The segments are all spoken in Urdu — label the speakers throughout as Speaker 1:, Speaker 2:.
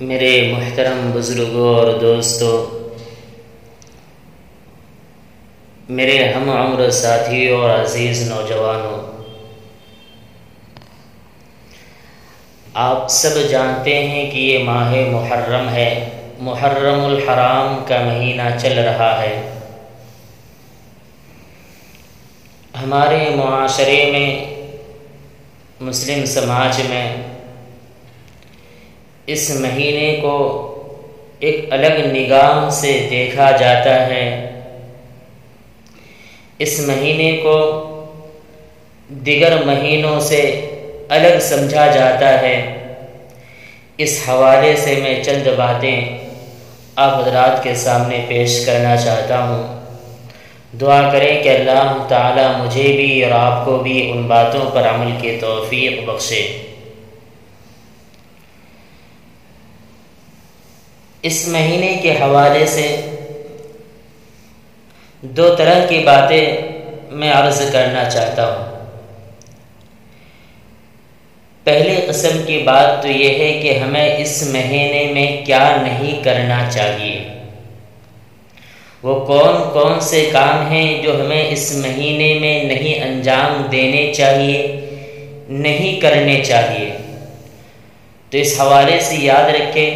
Speaker 1: میرے محترم بزرگوں اور دوستوں، میرے ہم عمر ساتھیوں اور عزیز نوجوانوں، آپ سب جانتے ہیں کہ یہ ماہ محرم ہے، محرم الحرام کا مہینہ چل رہا ہے۔ ہمارے معاشرے میں، مسلم سماج میں اس مہینے کو ایک الگ نگاہ سے دیکھا جاتا ہے۔ اس مہینے کو دیگر مہینوں سے الگ سمجھا جاتا ہے۔ اس حوالے سے میں چند باتیں آپ حضرات کے سامنے پیش کرنا چاہتا ہوں۔ دعا کریں کہ اللہ تعالی مجھے بھی اور آپ کو بھی ان باتوں پر عمل کی توفیق بخشے۔ اس مہینے کے حوالے سے دو طرح کی باتیں میں عرض کرنا چاہتا ہوں۔ پہلی قسم کی بات تو یہ ہے کہ ہمیں اس مہینے میں کیا نہیں کرنا چاہیے، وہ کون کون سے کام ہیں جو ہمیں اس مہینے میں نہیں انجام دینے چاہیے، نہیں کرنے چاہیے۔ تو اس حوالے سے یاد رکھیں،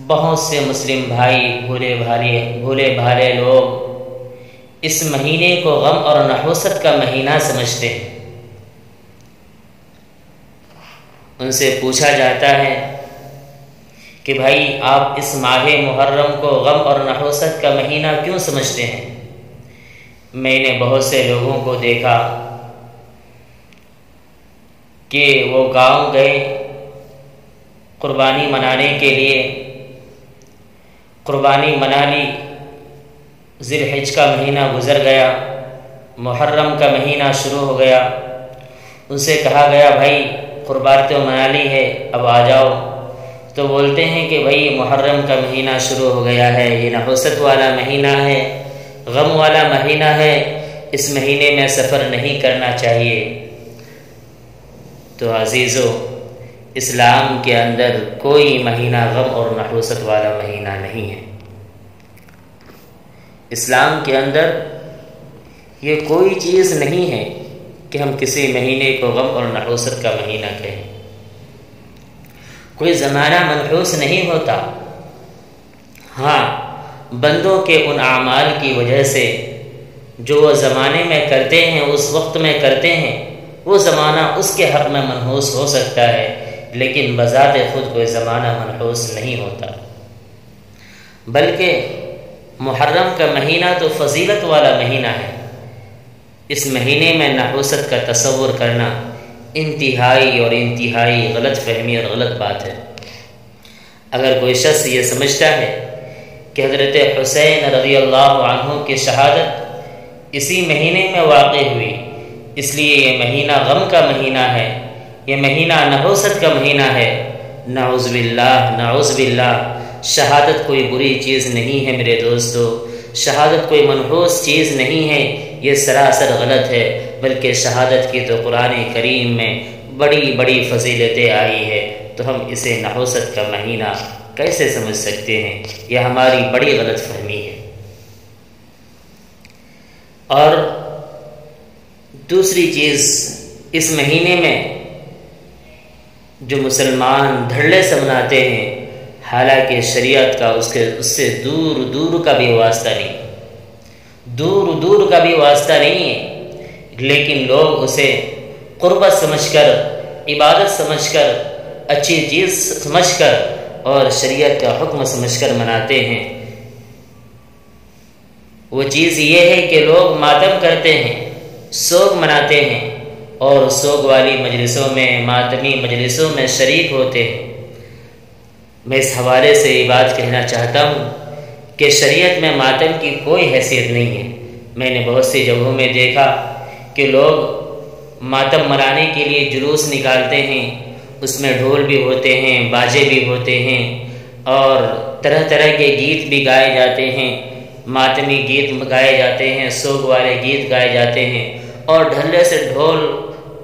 Speaker 1: بہت سے مسلم بھائی بھولے بھالے لوگ اس مہینے کو غم اور نحوست کا مہینہ سمجھتے ہیں۔ ان سے پوچھا جاتا ہے کہ بھائی آپ اس ماہ محرم کو غم اور نحوست کا مہینہ کیوں سمجھتے ہیں؟ میں نے بہت سے لوگوں کو دیکھا کہ وہ گاؤں گئے قربانی منانے کے لیے، قربانی منا لی، ذی الحج کا مہینہ گزر گیا، محرم کا مہینہ شروع ہو گیا۔ ان سے کہا گیا بھائی قربانی تو منا لی ہے، اب آ جاؤ۔ تو بولتے ہیں کہ بھائی محرم کا مہینہ شروع ہو گیا ہے، یہ نحوست والا مہینہ ہے، غم والا مہینہ ہے، اس مہینے میں سفر نہیں کرنا چاہیے۔ تو عزیزو، اسلام کے اندر کوئی مہینہ غم اور نحوست والا مہینہ نہیں ہے۔ اسلام کے اندر یہ کوئی چیز نہیں ہے کہ ہم کسی مہینے کو غم اور نحوست کا مہینہ کہیں۔ کوئی زمانہ منحوس نہیں ہوتا۔ ہاں، بندوں کے ان اعمال کی وجہ سے جو وہ زمانے میں کرتے ہیں، اس وقت میں کرتے ہیں، وہ زمانہ اس کے حق میں منحوس ہو سکتا ہے، لیکن بذات خود کوئی زمانہ منحوس نہیں ہوتا۔ بلکہ محرم کا مہینہ تو فضیلت والا مہینہ ہے۔ اس مہینے میں نحوست کا تصور کرنا انتہائی غلط فہمی اور غلط بات ہے۔ اگر کوئی شخص یہ سمجھتا ہے کہ حضرت حسین رضی اللہ عنہ کی شہادت اسی مہینے میں واقع ہوئی، اس لیے یہ مہینہ غم کا مہینہ ہے، یہ مہینہ نحوست کا مہینہ ہے، نعوذ باللہ۔ شہادت کوئی بری چیز نہیں ہے میرے دوستو، شہادت کوئی منحوس چیز نہیں ہے، یہ سراسر غلط ہے۔ بلکہ شہادت کی تو قرآن کریم میں بڑی بڑی فضیلتیں آئی ہے، تو ہم اسے نحوست کا مہینہ کیسے سمجھ سکتے ہیں؟ یہ ہماری بڑی غلط فہمی ہے۔ اور دوسری چیز، اس مہینے میں جو مسلمان دھڑلے سے مناتے ہیں، حالانکہ شریعت کا اس سے دور کا بھی واسطہ نہیں، دور کا بھی واسطہ نہیں ہے، لیکن لوگ اسے قربت سمجھ کر، عبادت سمجھ کر، اچھی چیز سمجھ کر اور شریعت کا حکم سمجھ کر مناتے ہیں۔ وہ چیز یہ ہے کہ لوگ ماتم کرتے ہیں، سوگ مناتے ہیں، اور سوگ والی مجلسوں میں، ماتمی مجلسوں میں شریک ہوتے ہیں۔ میں اس حوالے سے یہ بات کہنا چاہتا ہوں کہ شریعت میں ماتم کی کوئی حیثیت نہیں ہے۔ میں نے بہت سی جگہوں میں دیکھا کہ لوگ ماتم منانے کے لیے جلوس نکالتے ہیں، اس میں ڈھول بھی ہوتے ہیں، باجے بھی ہوتے ہیں، اور طرح طرح کے گیت بھی گائے جاتے ہیں، ماتمی گیت گائے جاتے ہیں، سوگ والے گیت گائے جاتے ہیں، اور ڈھلے سے ڈھول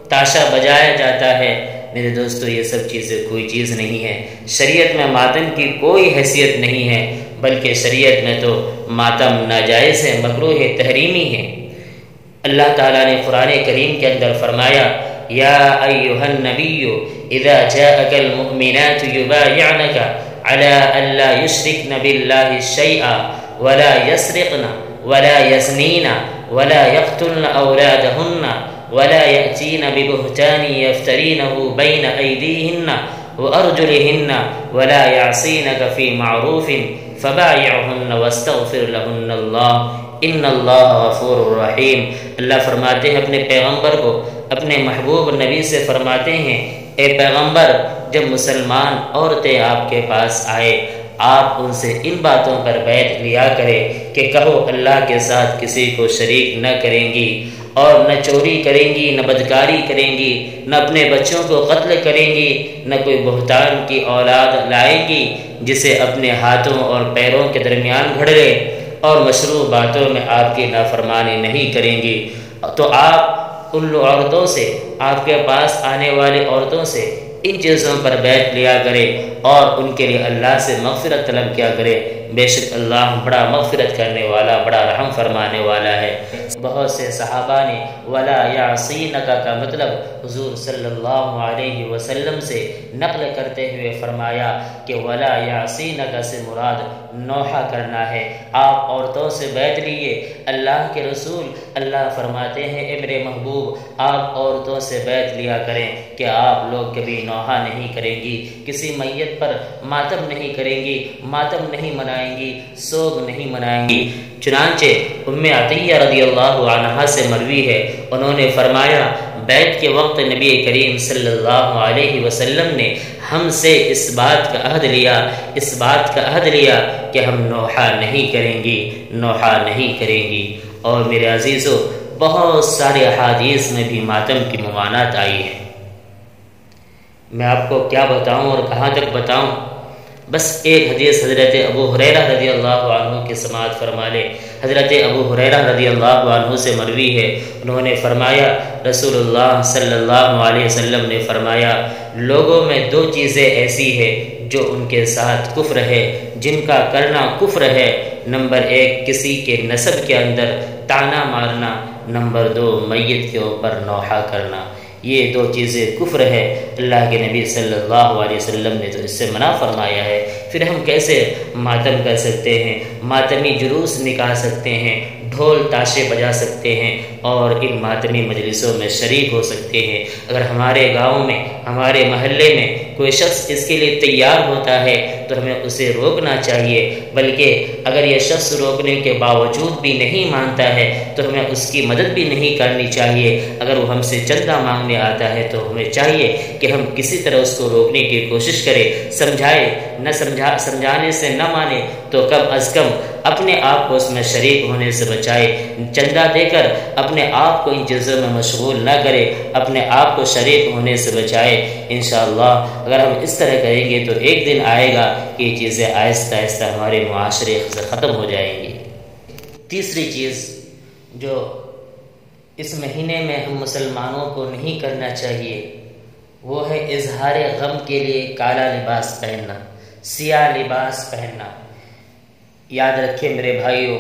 Speaker 1: تاشا بجایا جاتا ہے، میرے دوستو یہ سب چیزیں کوئی چیز نہیں ہے۔ شریعت میں ماتم کی کوئی حیثیت نہیں ہے، بلکہ شریعت میں تو ماتم ناجائز ہے، مکروہ ہے، تحریمی ہے۔ اللہ تعالیٰ نے قرآن کریم کے اندر فرمایا یا ایھا النبی اذا جاءک المؤمنات یبایعنک علی ان لا یشرکن باللہ شیئا ولا یسرقن ولا یزنین ولا یقتلن اولادہن ولا یأتین ببہتان یفترینہ بین ایدیہن وارجلہن ولا یعصینک فی معروف فبایعہن واستغفر لہن اللہ ان اللہ غفور الرحیم۔ اللہ فرماتے ہیں اپنے پیغمبر کو، اپنے محبوب نبی سے فرماتے ہیں اے پیغمبر، جب مسلمان عورتیں آپ کے پاس آئے آپ ان سے ان باتوں پر بیعت لیا کرے کہ کہو اللہ کے ساتھ کسی کو شریک نہ کریں گی، اور نہ چوری کریں گی، نہ بدکاری کریں گی، نہ اپنے بچوں کو قتل کریں گی، نہ کوئی بہتان کی اولاد لائیں گی جسے اپنے ہاتھوں اور پیروں کے درمیان گھڑ لے، اور مشروع باتوں میں آپ کی نافرمانی نہیں کریں گی۔ تو آپ ان عورتوں سے، آپ کے پاس آنے والی عورتوں سے ان چیزوں پر بیعت لیا کرے اور ان کے لیے اللہ سے مغفرت طلب کیا کرے، بے شک اللہ بڑا مغفرت کرنے والا، بڑا رحم فرمانے والا ہے۔ بہت سے صحابہ نے ولا یعصینک کا مطلب حضور صلی اللہ علیہ وسلم سے نقل کرتے ہوئے فرمایا کہ ولا یعصینک سے مراد نوحہ کرنا ہے۔ آپ عورتوں سے بیعت لیے، اللہ کے رسول اللہ فرماتے ہیں اے میرے محبوب آپ عورتوں سے بیعت لیا کریں کہ آپ لوگ کبھی نوحہ نہیں کریں گی، کسی میت پر ماتم نہیں کریں گی، ماتم نہیں منائیں گی، سوگ نہیں منائیں گی۔ چنانچہ ام عطیہ رضی اللہ عنہا سے مروی ہے، انہوں نے فرمایا بیعت کے وقت نبی کریم صلی اللہ علیہ وسلم نے ہم سے اس بات کا عہد لیا کہ ہم نوحہ نہیں کریں گی، نوحہ نہیں کریں گی۔ اور میرے عزیزو بہت سارے احادیث میں بھی ماتم کی ممانعت آئی ہے۔ میں آپ کو کیا بتاؤں اور کہاں تک بتاؤں، بس ایک حدیث حضرت ابو ہریرہ رضی اللہ عنہ کی سماعت فرما لے۔ حضرت ابو ہریرہ رضی اللہ عنہ سے مروی ہے، انہوں نے فرمایا رسول اللہ صلی اللہ علیہ وسلم نے فرمایا لوگوں میں دو چیزیں ایسی ہیں جو ان کے ساتھ کفر ہے، جن کا کرنا کفر ہے۔ نمبر ایک کسی کے نسب کے اندر طعنہ مارنا، نمبر دو میت کے اوپر نوحہ کرنا۔ یہ دو چیزیں کفر ہے، اللہ کے نبی صلی اللہ علیہ وسلم نے تو اس سے منع فرمایا ہے۔ پھر ہم کیسے ماتم کر سکتے ہیں، ماتمی جلوس نکال سکتے ہیں، ڈھول تاشے بجا سکتے ہیں اور ان ماتمی مجلسوں میں شریک ہو سکتے ہیں؟ اگر ہمارے گاؤں میں، ہمارے محلے میں کوئی شخص اس کے لیے تیار ہوتا ہے تو ہمیں اسے روکنا چاہیے، بلکہ اگر یہ شخص روکنے کے باوجود بھی نہیں مانتا ہے تو ہمیں اس کی مدد بھی نہیں کرنی چاہیے۔ اگر وہ ہم سے چندہ مانگنے آتا ہے تو ہمیں چاہیے کہ ہم کسی طرح اس کو روکنے کی کوشش کریں، سمجھائے نہ سمجھانے سے نہ مانے تو کم از کم اپنے آپ کو اس میں شریک ہونے سے بچائے، چندہ دے کر اپنے آپ کو ان چیزوں میں مشغول نہ کرے، اپنے آپ کو شریک ہونے سے بچائے۔ انشاءاللہ اگر ہم اس طرح کریں گے تو ایک دن آئے گا کہ یہ چیزیں آہستہ آہستہ ہمارے معاشرے سے ختم ہو جائیں گی۔ تیسری چیز جو اس مہینے میں ہم مسلمانوں کو نہیں کرنا چاہیے وہ ہے اظہار غم کے لیے کالا لباس پہننا، سیاہ لباس پہننا۔ یاد رکھیں میرے بھائیوں،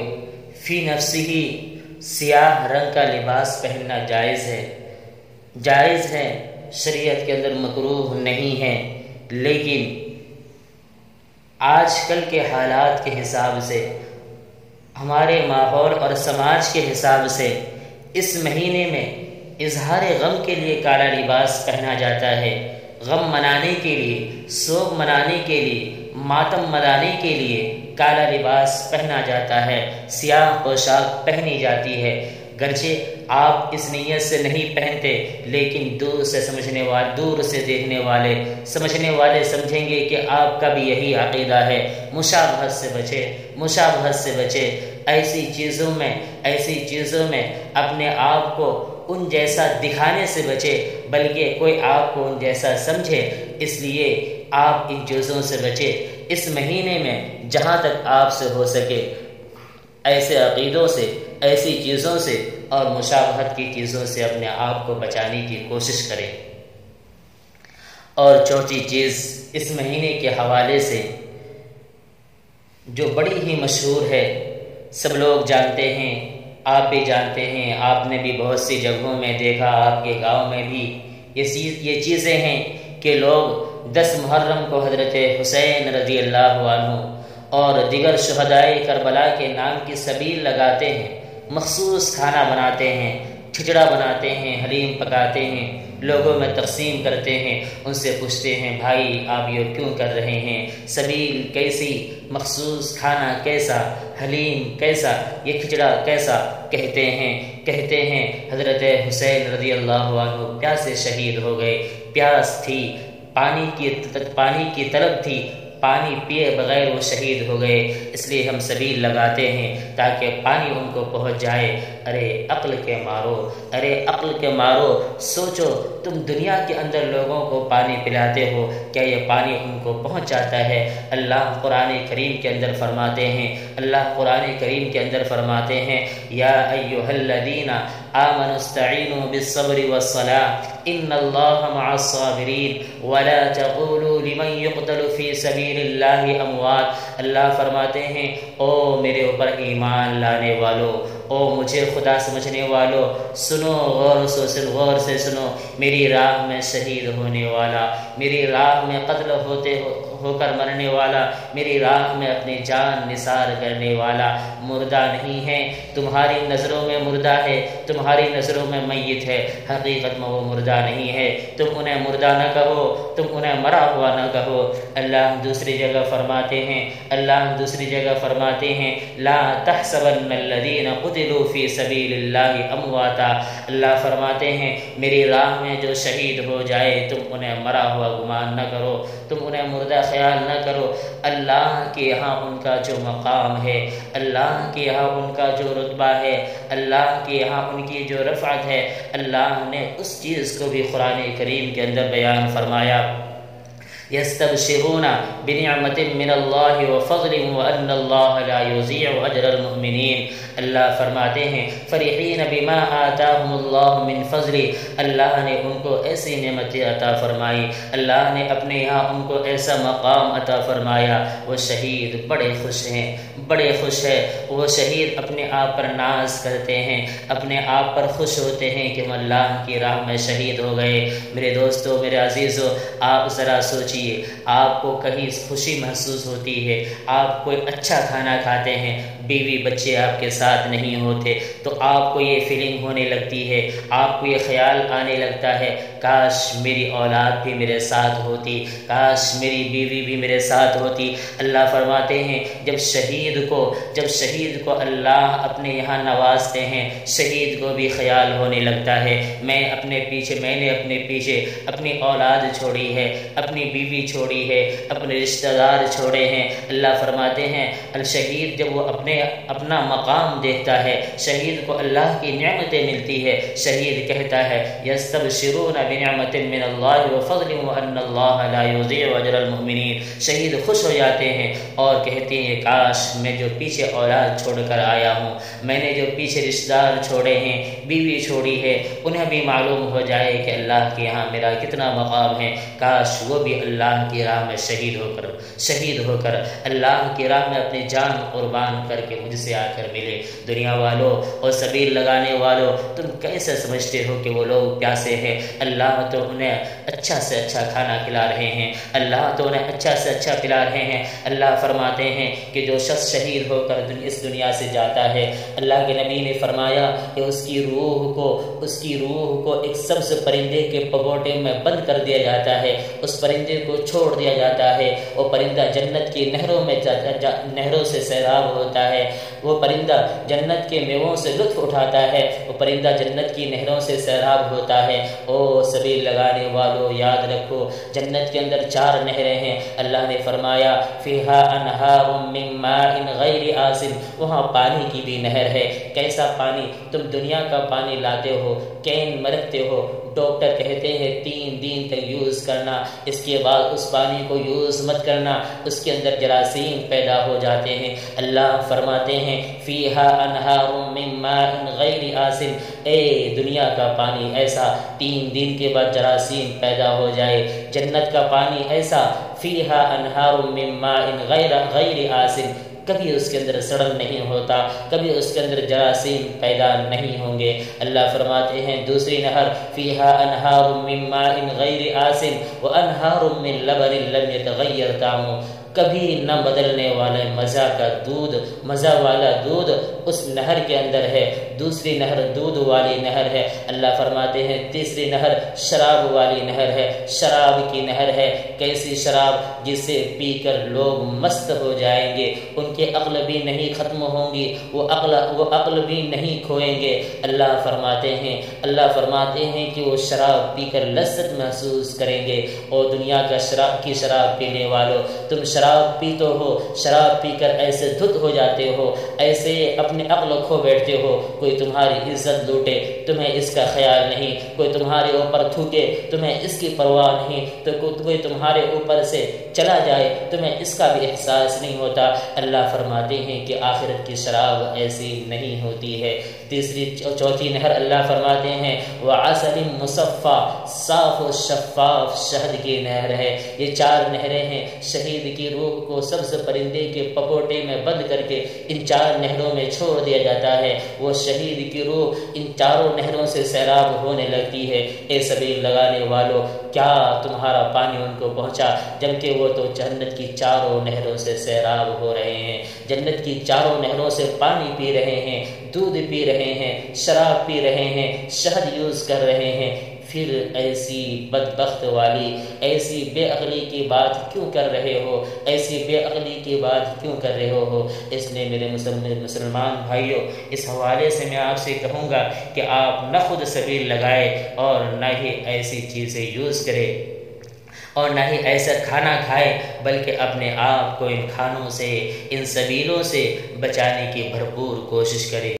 Speaker 1: فی نفسی ہی سیاہ رنگ کا لباس پہننا جائز ہے، شریعت کے اندر مکروہ نہیں ہے، لیکن آج کل کے حالات کے حساب سے، ہمارے ماحول اور سماج کے حساب سے اس مہینے میں اظہار غم کے لیے کالا لباس پہنا جاتا ہے۔ غم منانے کے لیے، سوگ منانے کے لیے، ماتم منانے کے لیے کالا لباس پہنا جاتا ہے، سیاہ پوشاک پہنی جاتی ہے۔ گرچہ آپ اس نیت سے نہیں پہنتے، لیکن دور سے دیکھنے والے سمجھنے والے سمجھیں گے کہ آپ کا بھی یہی عقیدہ ہے۔ مشابہت سے بچے، ایسی چیزوں میں اپنے آپ کو ان جیسا دکھانے سے بچے، بلکہ کوئی آپ کو ان جیسا سمجھے، اس لیے آپ ان چیزوں سے بچے۔ اس مہینے میں جہاں تک آپ سے ہو سکے ایسے عقیدوں سے، ایسی چیزوں سے اور مشابہت کی چیزوں سے اپنے آپ کو بچانے کی کوشش کریں۔ اور چوتھی چیز اس مہینے کے حوالے سے جو بڑی ہی مشہور ہے، سب لوگ جانتے ہیں، آپ بھی جانتے ہیں، آپ نے بھی بہت سی جگہوں میں دیکھا، آپ کے گاؤں میں بھی یہ چیزیں ہیں کہ لوگ 10 محرم کو حضرت حسین رضی اللہ عنہ اور دیگر شہدائے کربلا کے نام کی سبیل لگاتے ہیں، مخصوص کھانا بناتے ہیں، کھچڑا بناتے ہیں، حلیم پکاتے ہیں، لوگوں میں تقسیم کرتے ہیں، ان سے پوچھتے ہیں بھائی آپ یہ کیوں کر رہے ہیں، سبیل کیسی، مخصوص کھانا کیسا، حلیم کیسا، یہ کھچڑا کیسا؟ کہتے ہیں حضرت حسین رضی اللہ عنہ پیاسے شہید ہو گئے، پیاس تھی، پانی کی طلب تھی، پانی پیے بغیر وہ شہید ہو گئے، اس لیے ہم سبیل لگاتے ہیں تاکہ پانی ان کو پہنچ جائے۔ ارے عقل کے مارو، سوچو تم دنیا کے اندر لوگوں کو پانی پلاتے ہو، کیا یہ پانی ان کو پہنچ جاتا ہے؟ اللہ قرآن کریم کے اندر فرماتے ہیں یا ایھا الذین آمنوا استعینوا بالصبر والصلاۃ ان اللہ مع الصابرین ولا تقولوا لمن يقتل في سبیل اللہ اموات۔ اللہ فرماتے ہیں او میرے اوپر ایمان لانے والو، او مجھے خدا سمجھنے والو، سنو، غور سے سنو، میری راہ میں شہید ہونے والا، میری راہ میں قتل ہو کر مرنے والا، میری راہ میں اپنی جان نثار کرنے والا مردہ نہیں ہے، تمہاری نظروں میں مردہ ہے، تمہاری نظروں میں میت ہے، حقیقت میں وہ مردہ نہیں ہے، تم انہیں مردہ نہ کہو، تم انہیں مرا ہوا نہ کہو۔ اللہ دوسری جگہ فرماتے ہیں لا تحسبن الذین قتلوا فی سبیل اللہ امواتا۔ اللہ فرماتے ہیں میری راہ میں جو شہید ہو جائے تم انہیں مرا ہوا گمان نہ کرو، تم انہیں مردہ خیال نہ کرو۔ اللہ کے یہاں ان کا جو مقام ہے، اللہ کے یہاں ان کا جو رتبہ ہے، اللہ کے یہاں ان کی جو رفعت ہے، اللہ نے اس چیز کو بھی قرآن کریم کے اندر بیان فرمایا۔ یستبشرون بنعمت من اللہ وفضل وان اللہ لا یضیع اجر المؤمنین۔ اللہ فرماتے ہیں فرحین بما آتاہم اللہ من فضل، اللہ نے ان کو ایسی نعمتیں عطا فرمائی، اللہ نے اپنے یہاں ان کو ایسا مقام عطا فرمایا، وہ شہید بڑے خوش ہے، وہ شہید اپنے آپ پر ناز کرتے ہیں، اپنے آپ پر خوش ہوتے ہیں کہ ہم اللہ کی راہ میں شہید ہو گئے۔ میرے دوستو، میرے عزیزو، آپ ذرا سوچیے، آپ کو کہیں خوشی محسوس ہوتی ہے، آپ کوئی اچھا کھانا کھاتے ہیں، بیوی بچے آپ کے ساتھ نہیں ہوتے، تو آپ کو یہ فیلنگ ہونے لگتی ہے، آپ کو یہ خیال آنے لگتا ہے کاش میری اولاد بھی میرے ساتھ ہوتی، کاش میری بیوی بھی میرے ساتھ ہوتی۔ اللہ فرماتے ہیں جب شہید کو اللہ اپنے یہاں نوازتے ہیں، شہید کو بھی خیال ہونے لگتا ہے میں نے اپنے پیچھے اپنی اولاد چھوڑی ہے، اپنی بیوی چھوڑی ہے، اپنے رشتہ دار چھوڑے ہیں۔ اللہ فرماتے ہیں الشہید جب وہ اپنا مقام دیکھتا ہے، شہید کو اللہ کی نعمتیں ملتی ہے، شہید کہتا ہے یستبشرون بنعمت من اللہ وفضل وان اللہ لا یضیع اجر المؤمنین۔ شہید خوش ہو جاتے ہیں اور کہتے ہیں کاش میں جو پیچھے اولاد چھوڑ کر آیا ہوں، میں نے جو پیچھے رشتہ دار چھوڑے ہیں، بیوی چھوڑی ہے، انہیں بھی معلوم ہو جائے کہ اللہ کے یہاں میرا کتنا مقام ہے، کاش وہ بھی اللہ کی راہ میں شہید ہو کر اللہ کی راہ میں اپنی جان قربان کر کے مجھ سے آ کر ملے۔ دنیا والوں اور سبیل لگانے والوں، تم کیسے سمجھتے ہو کہ وہ لوگ پیاسے ہیں؟ اللہ تو انہیں اچھا سے اچھا کھانا کھلا رہے ہیں، اللہ تو انہیں اچھا سے اچھا پلا رہے ہیں۔ اللہ فرماتے ہیں کہ جو شخص شہید ہو کر اس دنیا سے جاتا ہے، اللہ کے نبی نے فرمایا کہ اس کی روح کو ایک سبز پرندے کے پگوٹے میں بند کر دیا جاتا ہے، اس پرندے کو چھوڑ دیا جاتا ہے، وہ پرندہ جنت کی نہروں سے سیراب ہوتا ہے، وہ پرندہ جنت کے میووں سے لطف اٹھاتا ہے، وہ پرندہ جنت کی نہروں سے سیراب ہوتا ہے۔ او سبیل لگانے والوں، یاد رکھو جنت کے اندر 4 نہریں ہیں۔ اللہ نے فرمایا فیہا انہار من ماء غیر آسن، وہاں پانی کی بھی نہر ہے۔ کیسا پانی؟ تم دنیا کا پانی لاتے ہو، کین میں رکھتے ہو، ڈاکٹر کہتے ہیں 3 دن تک یوز کرنا، اس کے بعد اس پانی کو یوز مت کرنا، اس کے اندر جراثیم پیدا ہو جاتے ہیں۔ اللہ فرماتے ہیں فیہا انہار من ماء غیر آسن، اے دنیا کا پانی ایسا 3 دن کے بعد جراثیم پیدا ہو جائے، جنت کا پانی ایسا فیہا انہار من ماء غیر آسن، کبھی اس کے اندر سڑن نہیں ہوتا، کبھی اس کے اندر جراثیم پیدا نہیں ہوں گے۔ اللہ فرماتے ہیں دوسری نہر فیہا انہار من ماء غیر آسن وانہار من لبن لم یتغیر طعمہ، کبھی نہ بدلنے والے مزہ والا دودھ اس نہر کے اندر ہے۔ دوسری نہر دودھ والی نہر ہے۔ اللہ فرماتے ہیں تیسری نہر شراب والی نہر ہے، شراب کی نہر ہے۔ کیسی شراب؟ جسے پی کر لوگ مست ہو جائیں گے، ان کے عقل بھی نہیں ختم ہوں گی، وہ عقل بھی نہیں کھوئیں گے۔ اللہ فرماتے ہیں کہ وہ شراب پی کر لذت محسوس کریں گے۔ اور دنیا کا شراب پینے والوں، تم شراب پیتے ہو، شراب پی کر ایسے دھت ہو جاتے ہو، ایسے اپنے عقل کھو بیٹھتے ہو، کوئی تمہاری عزت لوٹے تمہیں اس کا خیال نہیں، کوئی تمہارے اوپر تھوکے تمہیں اس کی پرواہ نہیں، تو کوئی تمہارے اوپر سے چلا جائے تمہیں اس کا بھی احساس نہیں ہوتا۔ اللہ فرماتے ہیں کہ آخرت کی شراب ایسی نہیں ہوتی ہے۔ چوتھی نہر اللہ فرماتے ہیں وعسل مصفا، صاف و شفاف شہد کی نہر ہے۔ یہ 4 نہریں ہیں، شہید کی روح کو سبز پرندے کے پپوٹے میں بند کر کے ان 4 نہروں میں چھوڑ دیا جاتا ہے، وہ شہید کی روح ان 4 نہروں سے سیراب ہونے لگتی ہے۔ اے سبیل لگانے والوں، کیا تمہارا پانی ان کو پہنچا؟ جبکہ وہ تو جنت کی 4 نہروں سے سیراب ہو رہے ہیں، جنت کی 4 نہروں سے پانی پی رہے ہیں، دودھ پی رہے ہیں، شراب پی رہے ہیں، شہد یوز کر رہے ہیں۔ پھر ایسی بدبخت والی، ایسی بے عقلی کی بات کیوں کر رہے ہو؟ ایسی بے عقلی کی بات کیوں کر رہے ہو؟ اس لیے میرے مسلمان بھائیوں، اس حوالے سے میں آپ سے کہوں گا کہ آپ نہ خود سبیل لگائے اور نہ ہی ایسی چیزیں یوز کرے اور نہ ہی ایسا کھانا کھائے، بلکہ اپنے آپ کو ان کھانوں سے، ان سبیلوں سے بچانے کی بھرپور کوشش کرے۔